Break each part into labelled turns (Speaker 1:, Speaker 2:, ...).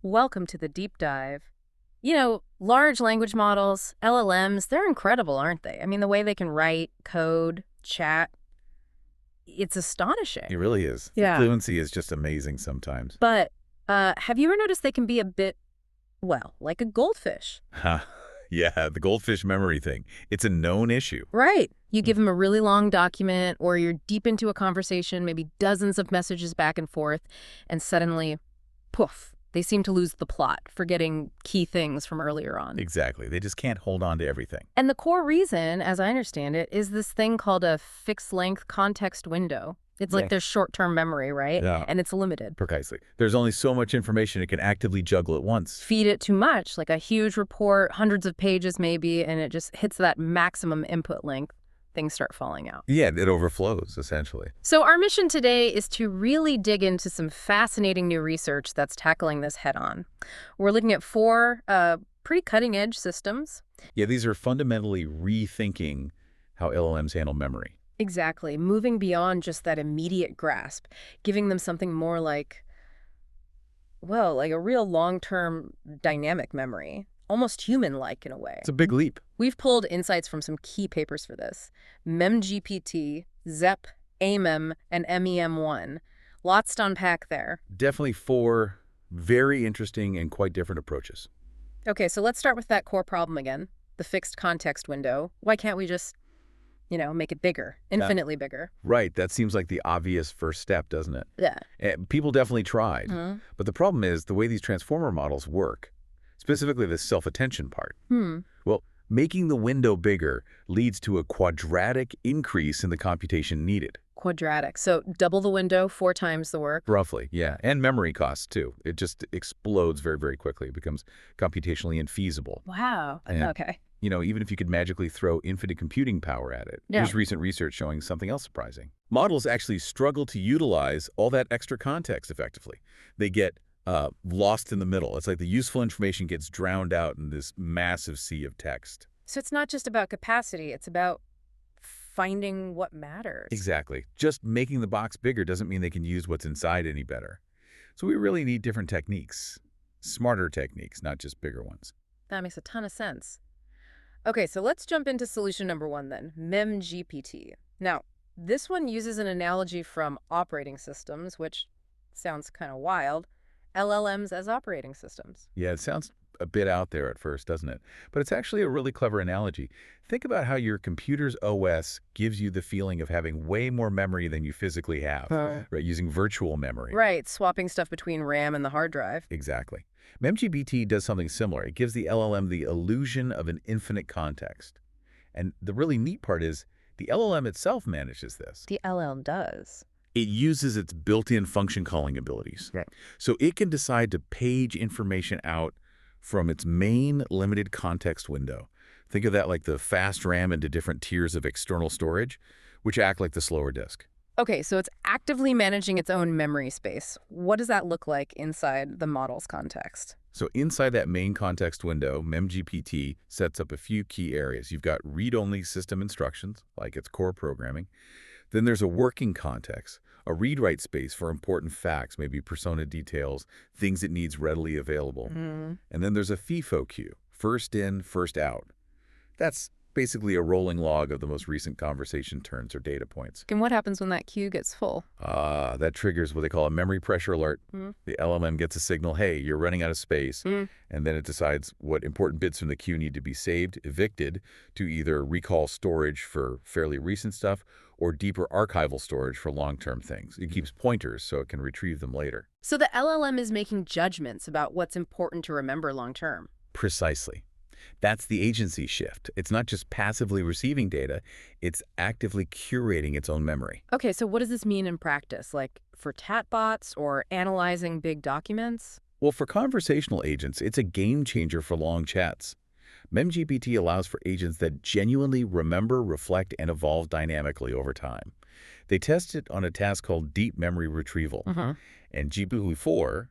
Speaker 1: Welcome to the deep dive. Large language models, LLMs, they're incredible, aren't they? I mean, the way they can write, code, chat, it's
Speaker 2: It
Speaker 1: astonishing.
Speaker 2: really is. The
Speaker 1: Yeah.
Speaker 2: fluency is just amazing sometimes.
Speaker 1: But have you ever noticed they can be a bit, well, like a goldfish?
Speaker 2: Huh. Yeah, the goldfish memory thing. It's a known issue.
Speaker 1: Right. You
Speaker 2: Mm.
Speaker 1: give them a really long document, or you're deep into a conversation, maybe dozens of messages back and forth, and suddenly, poof, they seem to lose the plot, forgetting key things from earlier on.
Speaker 2: Exactly. They just can't hold on to everything.
Speaker 1: And the core reason, as I understand it, is this thing called a fixed-length context window. It's like
Speaker 2: Yeah.
Speaker 1: their short-term memory, right?
Speaker 2: Yeah,
Speaker 1: And it's limited.
Speaker 2: precisely. There's only so much information it can actively juggle at once.
Speaker 1: Feed it too much, like a huge report, hundreds of pages maybe, and it just hits that maximum input length, things start falling out.
Speaker 2: Yeah, it overflows, essentially.
Speaker 1: So our mission today is to really dig into some fascinating new research that's tackling this head-on. We're looking at four pretty cutting-edge systems.
Speaker 2: Yeah, these are fundamentally rethinking how LLMs handle memory.
Speaker 1: Exactly. Moving beyond just that immediate grasp, giving them something more like, well, like a real long-term dynamic memory, almost human-like in a way.
Speaker 2: It's a big leap.
Speaker 1: We've pulled insights from some key papers for this. MemGPT, ZEP, AMEM, and MEM1. Lots to unpack there.
Speaker 2: Definitely four very interesting and quite different approaches.
Speaker 1: Okay, so let's start with that core problem again, the fixed context window. Why can't we just, make it bigger, infinitely bigger?
Speaker 2: Right, that seems like the obvious first step, doesn't it?
Speaker 1: Yeah.
Speaker 2: People definitely tried. But the problem is the way these transformer models work, specifically the self-attention part. Well, making the window bigger leads to a quadratic increase in the computation needed.
Speaker 1: Quadratic. So double the window, 4 times the work.
Speaker 2: Roughly, yeah. And memory costs, too. It just explodes very, very quickly. It becomes computationally infeasible.
Speaker 1: Wow.
Speaker 2: And,
Speaker 1: Okay.
Speaker 2: even if you could magically throw infinite computing power at it.
Speaker 1: Yeah.
Speaker 2: There's recent research showing something else surprising. Models actually struggle to utilize all that extra context effectively. They get lost in the middle. It's like the useful information gets drowned out in this massive sea of text.
Speaker 1: So it's not just about capacity, it's about finding what matters.
Speaker 2: Exactly. Just making the box bigger doesn't mean they can use what's inside any better. So we really need different techniques. Smarter techniques, not just bigger ones.
Speaker 1: That makes a ton of sense. Okay, so let's jump into solution number 1 then, MemGPT. Now, this one uses an analogy from operating systems, which sounds kind of wild, LLMs as operating systems.
Speaker 2: Yeah, it sounds a bit out there at first, doesn't it? But it's actually a really clever analogy. Think about how your computer's OS gives you the feeling of having way more memory than you physically have, right? Using virtual memory.
Speaker 1: Right, swapping stuff between RAM and the hard drive.
Speaker 2: Exactly. MemGPT does something similar. It gives the LLM the illusion of an infinite context. And the really neat part is the LLM itself manages this.
Speaker 1: The LLM does.
Speaker 2: It uses its built-in function calling abilities.
Speaker 1: Right.
Speaker 2: So it can decide to page information out from its main limited context window. Think of that like the fast RAM into different tiers of external storage, which act like the slower disk.
Speaker 1: Okay, so it's actively managing its own memory space. What does that look like inside the model's context?
Speaker 2: So inside that main context window, MemGPT sets up a few key areas. You've got read-only system instructions, like its core programming. Then there's a working context, a read-write space for important facts, maybe persona details, things it needs readily available. And then there's a FIFO queue, first in, first out. That's basically a rolling log of the most recent conversation turns or data points.
Speaker 1: And what happens when that queue gets full?
Speaker 2: That triggers what they call a memory pressure alert. The LLM gets a signal, hey, you're running out of space. And then it decides what important bits from the queue need to be saved, evicted, to either recall storage for fairly recent stuff or deeper archival storage for long-term things. It keeps pointers so it can retrieve them later.
Speaker 1: So the LLM is making judgments about what's important to remember long term.
Speaker 2: Precisely. That's the agency shift. It's not just passively receiving data, it's actively curating its own memory.
Speaker 1: Okay, so what does this mean in practice? Like for chatbots or analyzing big documents?
Speaker 2: Well, for conversational agents, it's a game changer for long chats. MemGPT allows for agents that genuinely remember, reflect, and evolve dynamically over time. They test it on a task called deep memory retrieval. And GPT-4,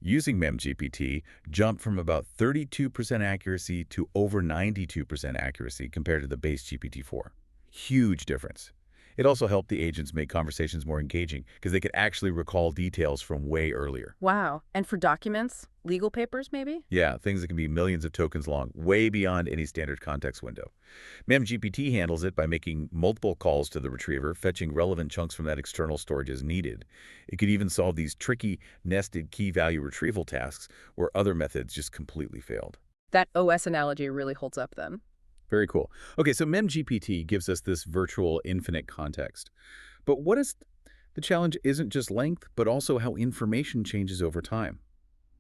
Speaker 2: using MemGPT, jumped from about 32% accuracy to over 92% accuracy compared to the base GPT-4. Huge difference. It also helped the agents make conversations more engaging because they could actually recall details from way earlier.
Speaker 1: Wow. And for documents, legal papers maybe?
Speaker 2: Yeah, things that can be millions of tokens long, way beyond any standard context window. MemGPT handles it by making multiple calls to the retriever, fetching relevant chunks from that external storage as needed. It could even solve these tricky, nested key value retrieval tasks where other methods just completely failed.
Speaker 1: That OS analogy really holds up then.
Speaker 2: Very cool. Okay, so MemGPT gives us this virtual infinite context. But what is the challenge isn't just length, but also how information changes over time.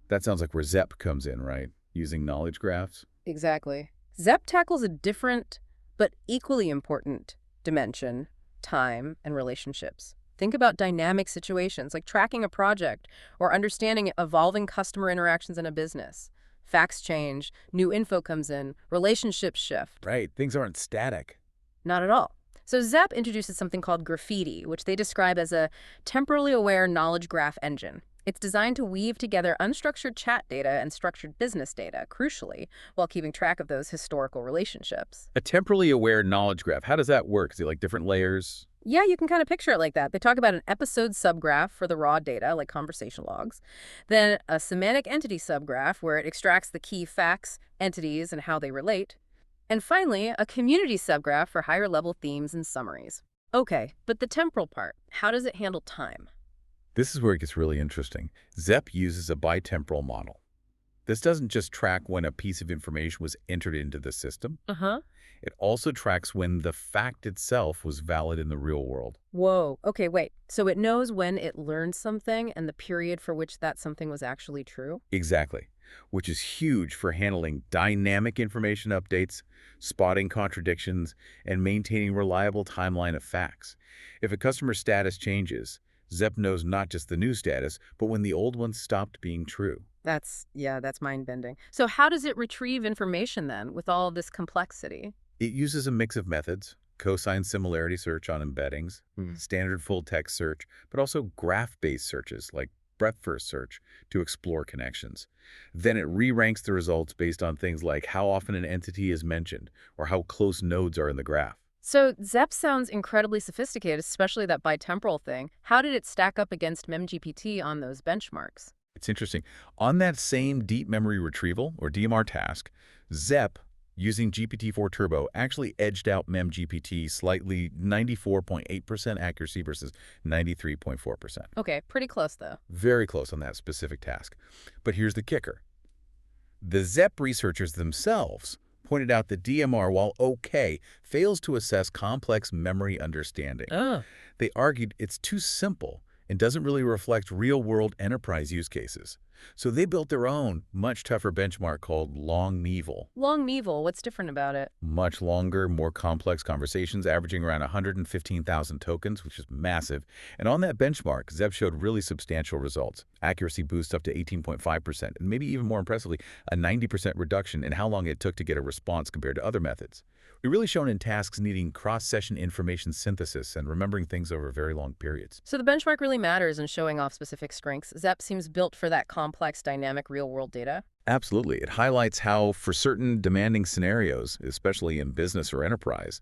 Speaker 2: That sounds like where ZEP comes in, right? Using knowledge graphs.
Speaker 1: Exactly. ZEP tackles a different but equally important dimension, time, and relationships. Think about dynamic situations like tracking a project or understanding evolving customer interactions in a business. Facts change, new info comes in, relationships shift.
Speaker 2: Right, things aren't static.
Speaker 1: Not at all. So ZEP introduces something called Graphiti, which they describe as a temporally aware knowledge graph engine. It's designed to weave together unstructured chat data and structured business data, crucially, while keeping track of those historical relationships.
Speaker 2: A temporally aware knowledge graph, how does that work? Is it like different layers?
Speaker 1: Yeah, you can kind of picture it like that. They talk about an episode subgraph for the raw data, like conversation logs, then a semantic entity subgraph where it extracts the key facts, entities, and how they relate, and finally, a community subgraph for higher-level themes and summaries. Okay, but the temporal part, how does it handle time?
Speaker 2: This is where it gets really interesting. ZEP uses a bitemporal model. This doesn't just track when a piece of information was entered into the system.
Speaker 1: Uh-huh.
Speaker 2: It also tracks when the fact itself was valid in the real world.
Speaker 1: Whoa. Okay, wait. So it knows when it learned something and the period for which that something was actually true?
Speaker 2: Exactly, which is huge for handling dynamic information updates, spotting contradictions, and maintaining reliable timeline of facts. If a customer status changes, ZEP knows not just the new status, but when the old one stopped being true.
Speaker 1: That's mind-bending. So how does it retrieve information then with all of this complexity?
Speaker 2: It uses a mix of methods: cosine similarity search on embeddings, standard full-text search, but also graph-based searches like breadth-first search to explore connections. Then it re-ranks the results based on things like how often an entity is mentioned or how close nodes are in the graph.
Speaker 1: So ZEP sounds incredibly sophisticated, especially that bitemporal thing. How did it stack up against MemGPT on those benchmarks?
Speaker 2: It's interesting. On that same deep memory retrieval, or DMR task, ZEP, using GPT-4 Turbo, actually edged out MemGPT slightly, 94.8% accuracy versus 93.4%.
Speaker 1: Okay, pretty close though.
Speaker 2: Very close on that specific task. But here's the kicker. The ZEP researchers themselves pointed out that DMR, while okay, fails to assess complex memory understanding.
Speaker 1: Oh.
Speaker 2: They argued it's too simple and doesn't really reflect real-world enterprise use cases. So they built their own, much tougher benchmark called LongMeval.
Speaker 1: LongMeval, what's different about it?
Speaker 2: Much longer, more complex conversations, averaging around 115,000 tokens, which is massive. And on that benchmark, ZEP showed really substantial results. Accuracy boost up to 18.5%, and maybe even more impressively, a 90% reduction in how long it took to get a response compared to other methods. We're really shown in tasks needing cross-session information synthesis and remembering things over very long periods.
Speaker 1: So the benchmark really matters in showing off specific strengths. ZEP seems built for that complex, dynamic, real-world data.
Speaker 2: Absolutely. It highlights how, for certain demanding scenarios, especially in business or enterprise,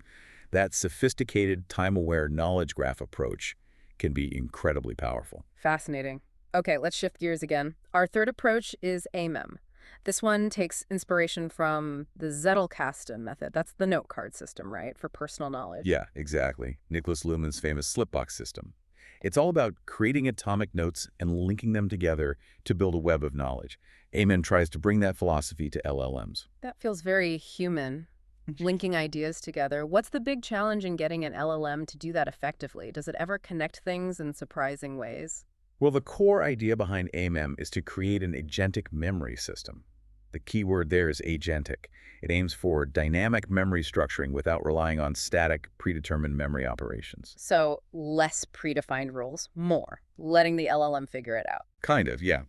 Speaker 2: that sophisticated, time-aware knowledge graph approach can be incredibly powerful.
Speaker 1: Fascinating. Okay, let's shift gears again. Our third approach is AMEM. This one takes inspiration from the Zettelkasten method. That's the note card system, right, for personal knowledge?
Speaker 2: Yeah, exactly. Nicholas Luhmann's famous slipbox system. It's all about creating atomic notes and linking them together to build a web of knowledge. AMEM tries to bring that philosophy to LLMs.
Speaker 1: That feels very human, linking ideas together. What's the big challenge in getting an LLM to do that effectively? Does it ever connect things in surprising ways?
Speaker 2: Well, the core idea behind AMEM is to create an agentic memory system. The key word there is agentic. It aims for dynamic memory structuring without relying on static, predetermined memory operations.
Speaker 1: So less predefined rules, more, letting the LLM figure it out.
Speaker 2: Kind of, yeah.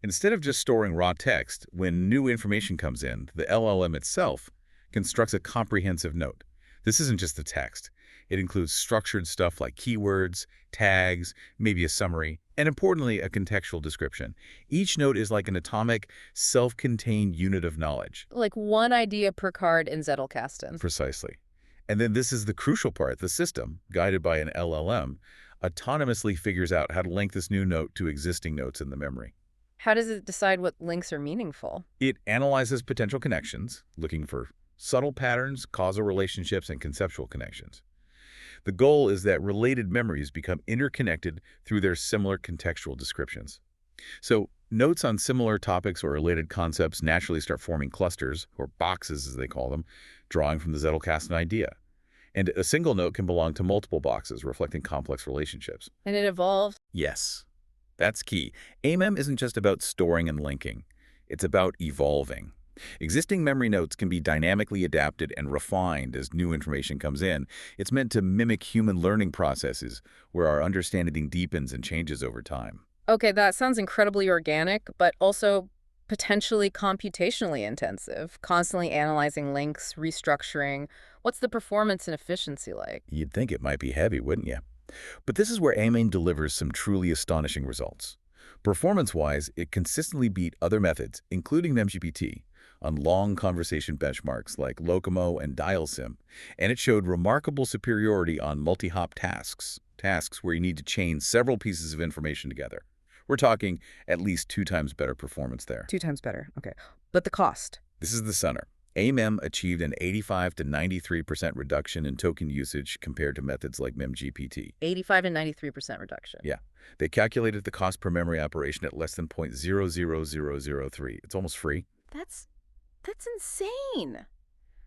Speaker 2: Instead of just storing raw text, when new information comes in, the LLM itself constructs a comprehensive note. This isn't just the text. It includes structured stuff like keywords, tags, maybe a summary, and importantly, a contextual description. Each note is like an atomic, self-contained unit of knowledge.
Speaker 1: Like one idea per card in Zettelkasten.
Speaker 2: Precisely. And then this is the crucial part. The system, guided by an LLM, autonomously figures out how to link this new note to existing notes in the memory.
Speaker 1: How does it decide what links are meaningful?
Speaker 2: It analyzes potential connections, looking for subtle patterns, causal relationships, and conceptual connections. The goal is that related memories become interconnected through their similar contextual descriptions. So, notes on similar topics or related concepts naturally start forming clusters, or boxes as they call them, drawing from the Zettelkasten idea. And a single note can belong to multiple boxes, reflecting complex relationships.
Speaker 1: And it evolved.
Speaker 2: Yes, that's key. AMEM isn't just about storing and linking. It's about evolving. Existing memory notes can be dynamically adapted and refined as new information comes in. It's meant to mimic human learning processes, where our understanding deepens and changes over time.
Speaker 1: Okay, that sounds incredibly organic, but also potentially computationally intensive, constantly analyzing links, restructuring. What's the performance and efficiency like?
Speaker 2: You'd think it might be heavy, wouldn't you? But this is where AMEM delivers some truly astonishing results. Performance-wise, it consistently beat other methods, including MemGPT, on long conversation benchmarks like Locomo and DialSim, and it showed remarkable superiority on multi-hop tasks where you need to chain several pieces of information together. We're talking at least 2 times better performance there.
Speaker 1: 2 times better. Okay. But the cost?
Speaker 2: This is the center. AMEM achieved an 85 to 93% reduction in token usage compared to methods like MemGPT.
Speaker 1: 85 and 93% reduction.
Speaker 2: Yeah. They calculated the cost per memory operation at less than 0.00003. It's almost free.
Speaker 1: That's insane.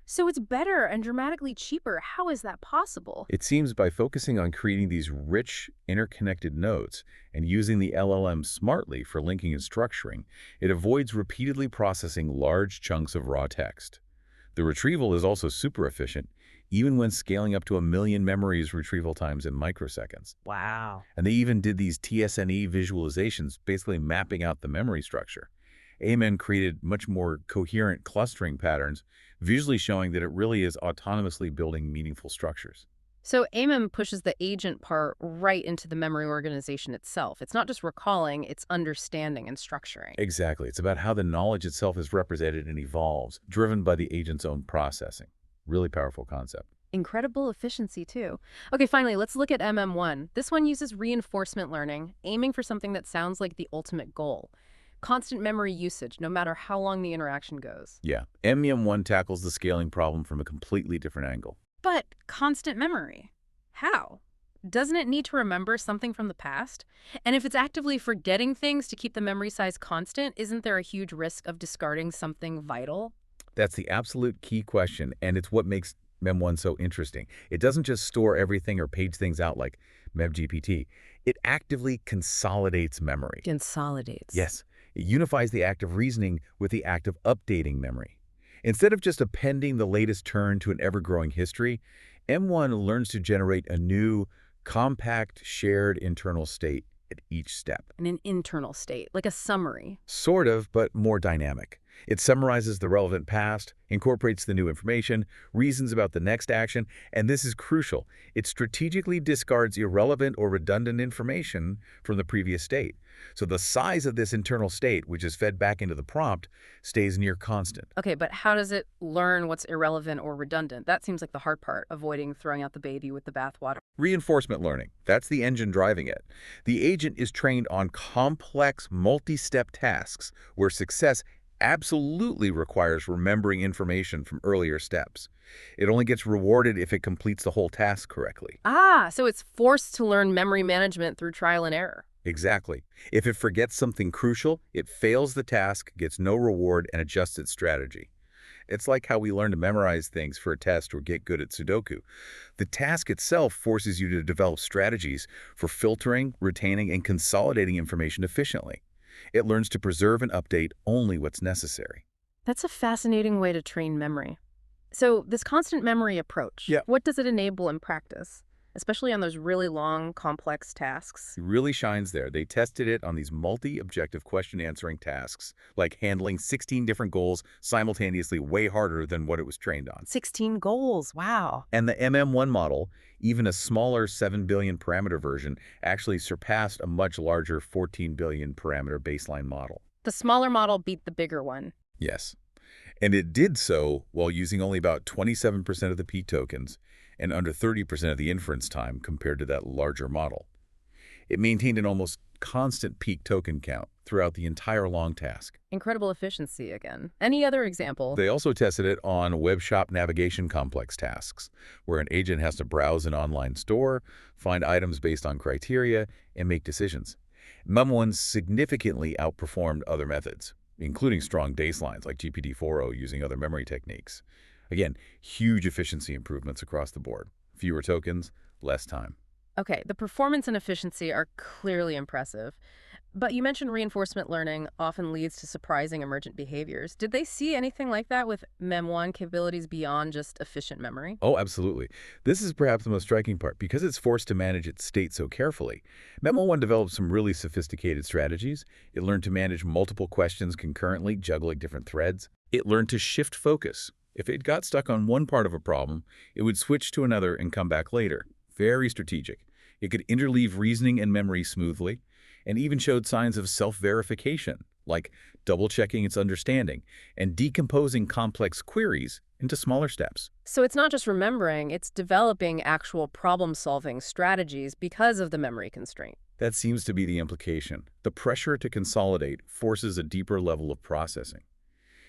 Speaker 1: So it's better and dramatically cheaper. How is that possible?
Speaker 2: It seems by focusing on creating these rich, interconnected nodes and using the LLM smartly for linking and structuring, it avoids repeatedly processing large chunks of raw text. The retrieval is also super efficient, even when scaling up to 1 million memories retrieval times in microseconds.
Speaker 1: Wow.
Speaker 2: And they even did these TSNE visualizations, basically mapping out the memory structure. AMEM created much more coherent clustering patterns, visually showing that it really is autonomously building meaningful structures.
Speaker 1: So AMEM pushes the agent part right into the memory organization itself. It's not just recalling, it's understanding and structuring.
Speaker 2: Exactly. It's about how the knowledge itself is represented and evolves, driven by the agent's own processing. Really powerful concept.
Speaker 1: Incredible efficiency, too. Okay, finally, let's look at MM1. This one uses reinforcement learning, aiming for something that sounds like the ultimate goal. Constant memory usage, no matter how long the interaction goes.
Speaker 2: Yeah, MEM1 tackles the scaling problem from a completely different angle.
Speaker 1: But constant memory? How? Doesn't it need to remember something from the past? And if it's actively forgetting things to keep the memory size constant, isn't there a huge risk of discarding something vital?
Speaker 2: That's the absolute key question, and it's what makes MEM1 so interesting. It doesn't just store everything or page things out like MemGPT. It actively consolidates memory.
Speaker 1: Consolidates.
Speaker 2: Yes. It unifies the act of reasoning with the act of updating memory. Instead of just appending the latest turn to an ever-growing history, M1 learns to generate a new, compact, shared internal state at each step.
Speaker 1: In an internal state, like a summary.
Speaker 2: Sort of, but more dynamic. It summarizes the relevant past, incorporates the new information, reasons about the next action, and this is crucial. It strategically discards irrelevant or redundant information from the previous state. So the size of this internal state, which is fed back into the prompt, stays near constant.
Speaker 1: Okay, but how does it learn what's irrelevant or redundant? That seems like the hard part, avoiding throwing out the baby with the bathwater.
Speaker 2: Reinforcement learning. That's the engine driving it. The agent is trained on complex, multi-step tasks where success absolutely requires remembering information from earlier steps. It only gets rewarded if it completes the whole task correctly.
Speaker 1: Ah, so it's forced to learn memory management through trial and error.
Speaker 2: Exactly. If it forgets something crucial, it fails the task, gets no reward, and adjusts its strategy. It's like how we learn to memorize things for a test or get good at Sudoku. The task itself forces you to develop strategies for filtering, retaining, and consolidating information efficiently. It learns to preserve and update only what's necessary.
Speaker 1: That's a fascinating way to train memory. So this constant memory approach, what does it enable in practice? Especially on those really long, complex tasks.
Speaker 2: It really shines there. They tested it on these multi-objective question-answering tasks, like handling 16 different goals simultaneously, way harder than what it was trained on.
Speaker 1: 16 goals, wow.
Speaker 2: And the MM1 model, even a smaller 7 billion parameter version, actually surpassed a much larger 14 billion parameter baseline model.
Speaker 1: The smaller model beat the bigger one.
Speaker 2: Yes. And it did so while using only about 27% of the peak tokens and under 30% of the inference time compared to that larger model. It maintained an almost constant peak token count throughout the entire long task.
Speaker 1: Incredible efficiency again. Any other example?
Speaker 2: They also tested it on web shop navigation complex tasks, where an agent has to browse an online store, find items based on criteria, and make decisions. MEM1 significantly outperformed other methods, including strong baselines like GPT-4o using other memory techniques. Again, huge efficiency improvements across the board. Fewer tokens, less time.
Speaker 1: Okay, the performance and efficiency are clearly impressive. But you mentioned reinforcement learning often leads to surprising emergent behaviors. Did they see anything like that with MEM1 capabilities beyond just efficient memory?
Speaker 2: Oh, absolutely. This is perhaps the most striking part. Because it's forced to manage its state so carefully, MEM1 developed some really sophisticated strategies. It learned to manage multiple questions concurrently, juggling different threads. It learned to shift focus. If it got stuck on one part of a problem, it would switch to another and come back later. Very strategic. It could interleave reasoning and memory smoothly, and even showed signs of self-verification, like double-checking its understanding and decomposing complex queries into smaller steps.
Speaker 1: So it's not just remembering, it's developing actual problem-solving strategies because of the memory constraint.
Speaker 2: That seems to be the implication. The pressure to consolidate forces a deeper level of processing.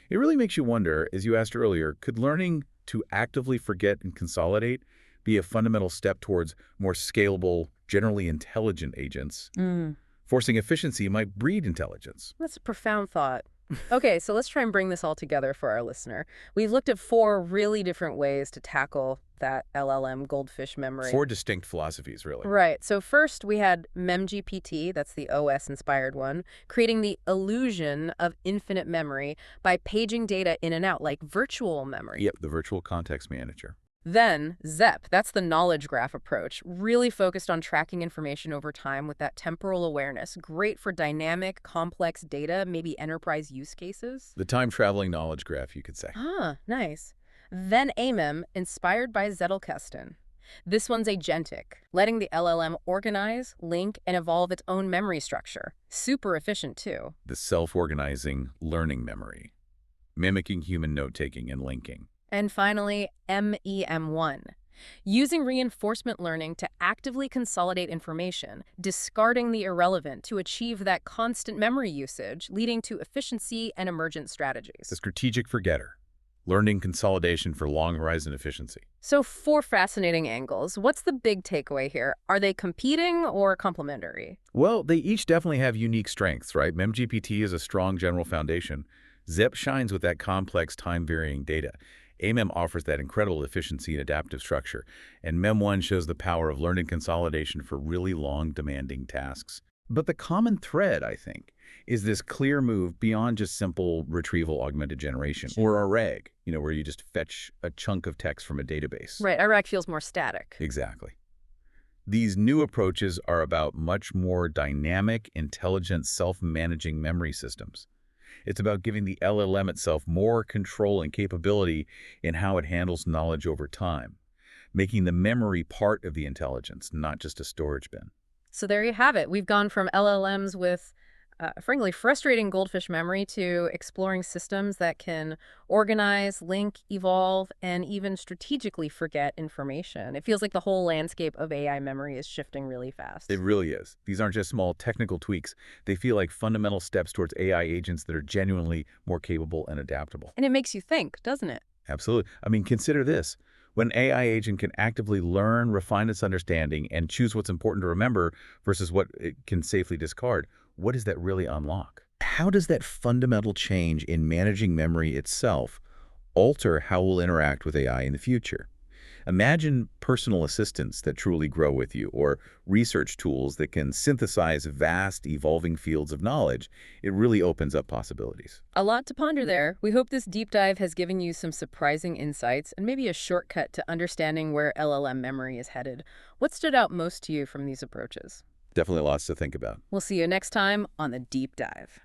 Speaker 2: It really makes you wonder, as you asked earlier, could learning to actively forget and consolidate be a fundamental step towards more scalable, generally intelligent agents? Forcing efficiency might breed intelligence.
Speaker 1: That's a profound thought. Okay, so let's try and bring this all together for our listener. We've looked at 4 really different ways to tackle that LLM goldfish memory.
Speaker 2: 4 distinct philosophies, really.
Speaker 1: Right. So first we had MemGPT, that's the OS-inspired one, creating the illusion of infinite memory by paging data in and out, like virtual memory.
Speaker 2: Yep, the virtual context manager.
Speaker 1: Then ZEP, that's the knowledge graph approach, really focused on tracking information over time with that temporal awareness. Great for dynamic, complex data, maybe enterprise use cases.
Speaker 2: The time-traveling knowledge graph, you could say.
Speaker 1: Ah, nice. Then AMEM, inspired by Zettelkasten. This one's agentic, letting the LLM organize, link, and evolve its own memory structure. Super efficient, too.
Speaker 2: The self-organizing learning memory, mimicking human note-taking and linking.
Speaker 1: And finally, MEM1, using reinforcement learning to actively consolidate information, discarding the irrelevant to achieve that constant memory usage, leading to efficiency and emergent strategies.
Speaker 2: The strategic forgetter, learning consolidation for long-horizon efficiency.
Speaker 1: So 4 fascinating angles. What's the big takeaway here? Are they competing or complementary?
Speaker 2: Well, they each definitely have unique strengths, right? MemGPT is a strong general foundation. ZEP shines with that complex time-varying data. AMEM offers that incredible efficiency and adaptive structure, and MEM1 shows the power of learning consolidation for really long, demanding tasks. But the common thread, I think, is this clear move beyond just simple retrieval augmented generation, or a RAG, where you just fetch a chunk of text from a database.
Speaker 1: Right, Iraq feels more static.
Speaker 2: Exactly. These new approaches are about much more dynamic, intelligent, self-managing memory systems. It's about giving the LLM itself more control and capability in how it handles knowledge over time, making the memory part of the intelligence, not just a storage bin.
Speaker 1: So there you have it. We've gone from LLMs with, frankly, frustrating goldfish memory to exploring systems that can organize, link, evolve, and even strategically forget information. It feels like the whole landscape of AI memory is shifting really fast.
Speaker 2: It really is. These aren't just small technical tweaks. They feel like fundamental steps towards AI agents that are genuinely more capable and adaptable.
Speaker 1: And it makes you think, doesn't it?
Speaker 2: Absolutely. I mean, consider this. When an AI agent can actively learn, refine its understanding, and choose what's important to remember versus what it can safely discard, what does that really unlock? How does that fundamental change in managing memory itself alter how we'll interact with AI in the future? Imagine personal assistants that truly grow with you, or research tools that can synthesize vast, evolving fields of knowledge. It really opens up possibilities.
Speaker 1: A lot to ponder there. We hope this deep dive has given you some surprising insights and maybe a shortcut to understanding where LLM memory is headed. What stood out most to you from these approaches?
Speaker 2: Definitely lots to think about.
Speaker 1: We'll see you next time on The Deep Dive.